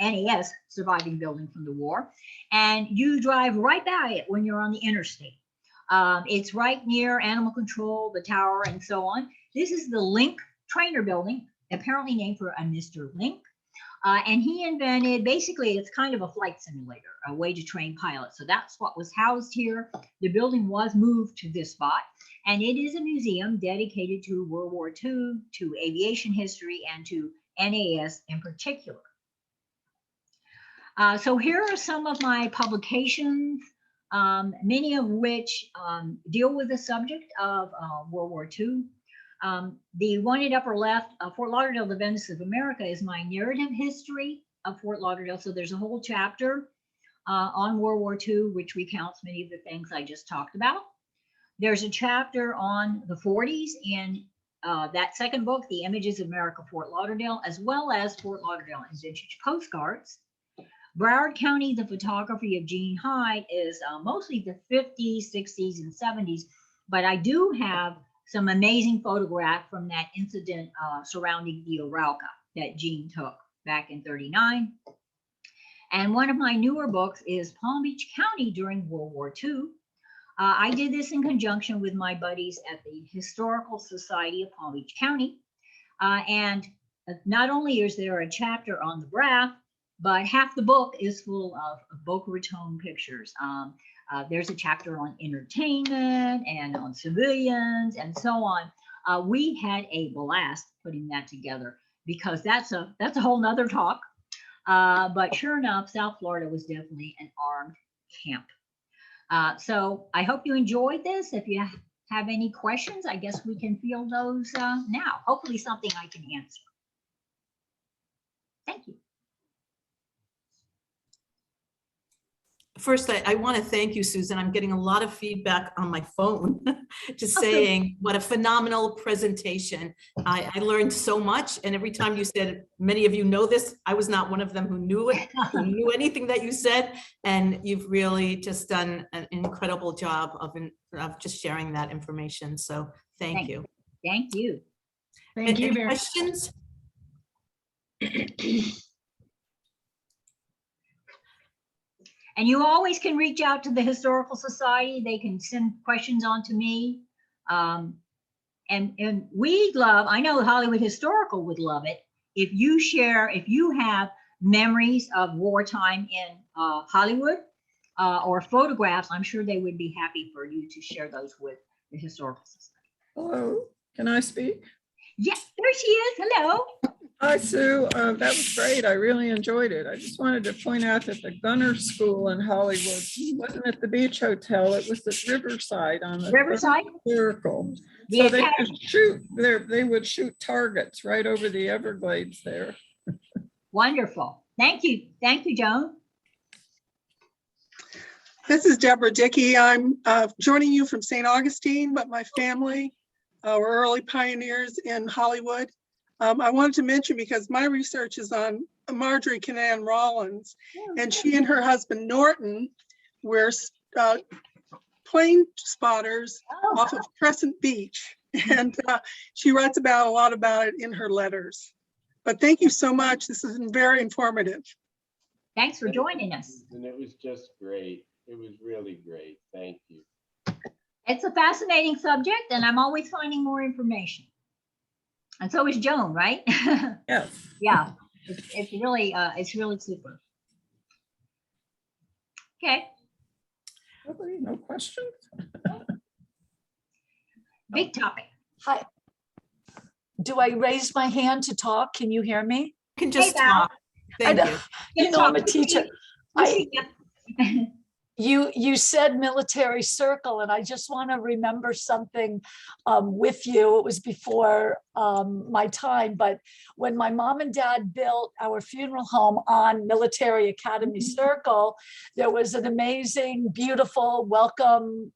NAS surviving building from the war. And you drive right by it when you're on the interstate. It's right near Animal Control, the tower, and so on. This is the Link Trainer Building, apparently named for a Mr. Link. And he invented, basically, it's kind of a flight simulator, a way to train pilots. So that's what was housed here. The building was moved to this spot, and it is a museum dedicated to World War II, to aviation history, and to NAS in particular. So here are some of my publications, many of which deal with the subject of World War II. The one at upper left, Fort Lauderdale, the Venice of America, is my narrative history of Fort Lauderdale. So there's a whole chapter on World War II, which recounts many of the things I just talked about. There's a chapter on the 40s in that second book, The Images of America, Fort Lauderdale, as well as Fort Lauderdale and Vintage Postcards. Broward County, the photography of Gene Hyde, is mostly the 50s, 60s, and 70s, but I do have some amazing photograph from that incident surrounding the Arauca that Gene took back in '39. And one of my newer books is Palm Beach County during World War II. I did this in conjunction with my buddies at the Historical Society of Palm Beach County. And not only is there a chapter on the BRAF, but half the book is full of Boca Raton pictures. There's a chapter on entertainment and on civilians and so on. We had a blast putting that together because that's a whole nother talk. But sure enough, South Florida was definitely an armed camp. So I hope you enjoyed this. If you have any questions, I guess we can field those now. Hopefully something I can answer. Thank you. First, I want to thank you, Susan. I'm getting a lot of feedback on my phone, just saying what a phenomenal presentation. I learned so much, and every time you said, many of you know this, I was not one of them who knew it, who knew anything that you said, and you've really just done an incredible job of just sharing that information. So thank you. Thank you. Thank you Any very much. questions? And you always can reach out to the Historical Society. They can send questions on to me. And we'd love, I know Hollywood Historical would love it, if you share, if you have memories of wartime in Hollywood or photographs, I'm sure they would be happy for you to share those with the Historical Society. Hello, can I speak? Yes, there she is. Hello. Hi, Sue. That was great. I really enjoyed it. I just wanted to point out that the Gunner School in Hollywood wasn't at the Beach Hotel. It was at Riverside on the Riverside? Circle. The So they Academy. could shoot there. They would shoot targets right over the Everglades there. Wonderful. Thank you. Thank you, Joan. This is Deborah Dickey. I'm joining you from St. Augustine, but my family were early pioneers in Hollywood. I wanted to mention because my research is on Marjorie Canaan Rollins, and she and her husband Norton were plane spotters off of Crescent Beach, and she writes about a lot about it in her letters. But thank you so much. This has been very informative. Thanks for joining us. And it was just great. It was really great. Thank you. It's a fascinating subject, and I'm always finding more information. And so is Joan, right? Yes. Yeah, it's really super. Okay, Nobody, no questions? big topic. Hi. Do I raise my hand to talk? Can you hear me? You can just Val. talk. Thank I you. know, you know I'm a teacher. You said military circle, and I just want to remember something with you. It was before my time, but when my mom and dad built our funeral home on Military Academy Circle, there was an amazing, beautiful welcome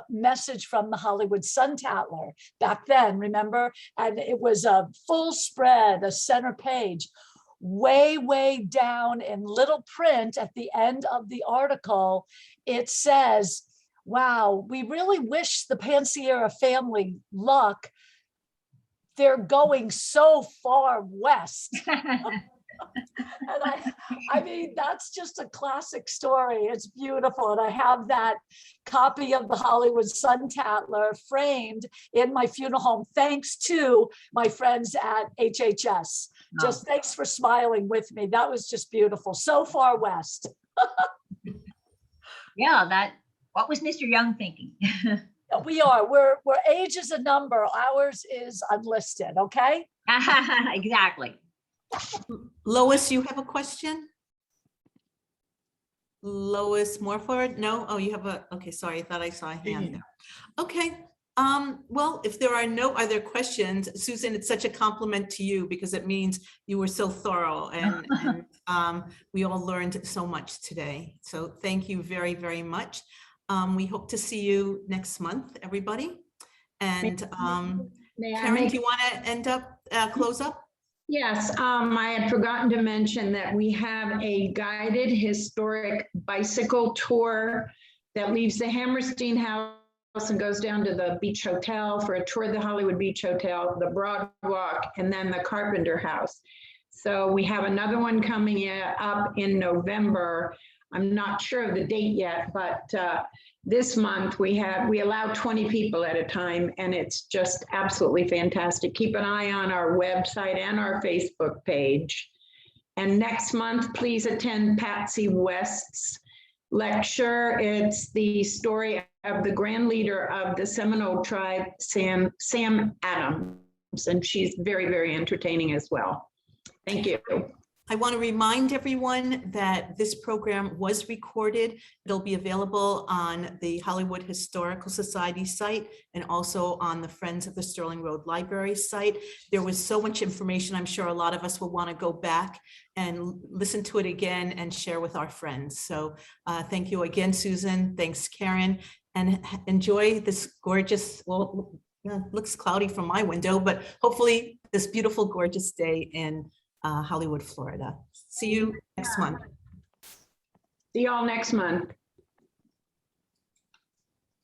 message from the Hollywood Sun-Tatler back then, remember? And it was a full spread, a center page. Way down in little print at the end of the article, it says, wow, we really wish the Pansiera family luck. They're going so far west. And I mean, that's just a classic story. It's beautiful. And I have that copy of the Hollywood Sun-Tatler framed in my funeral home, thanks to my friends at HHS. Just thanks for smiling with me. That was just beautiful. So far west. Yeah, what was Mr. Young thinking? We are. We're age is a number. Ours is unlisted. Okay. Exactly. Lois, you have a question? Lois Morford? No? Oh, you have okay, sorry, I thought I saw a hand there. Okay, well, if there are no other questions, Susan, it's such a compliment to you because it means you were so thorough and we all learned so much today. So thank you very, very much. We hope to see you next month, everybody. And Karen, do you want to close up? Yes, I had forgotten to mention that we have a guided historic bicycle tour that leaves the Hammerstein House and goes down to the Beach Hotel for a tour of the Hollywood Beach Hotel, the Broad Walk, and then the Carpenter House. So we have another one coming up in November. I'm not sure of the date yet, but this month we allow 20 people at a time, and it's just absolutely fantastic. Keep an eye on our website and our Facebook page. And next month, please attend Patsy West's lecture. It's the story of the grand leader of the Seminole tribe, Sam Adams, and she's very, very entertaining as well. Thank you. I want to remind everyone that this program was recorded. It'll be available on the Hollywood Historical Society site and also on the Friends of the Stirling Road Library site. There was so much information. I'm sure a lot of us will want to go back and listen to it again and share with our friends. So thank you again, Susan. Thanks, Karen. And enjoy this gorgeous, well, looks cloudy from my window, but hopefully this beautiful, gorgeous day in Hollywood, Florida. See you next month. See you all next month.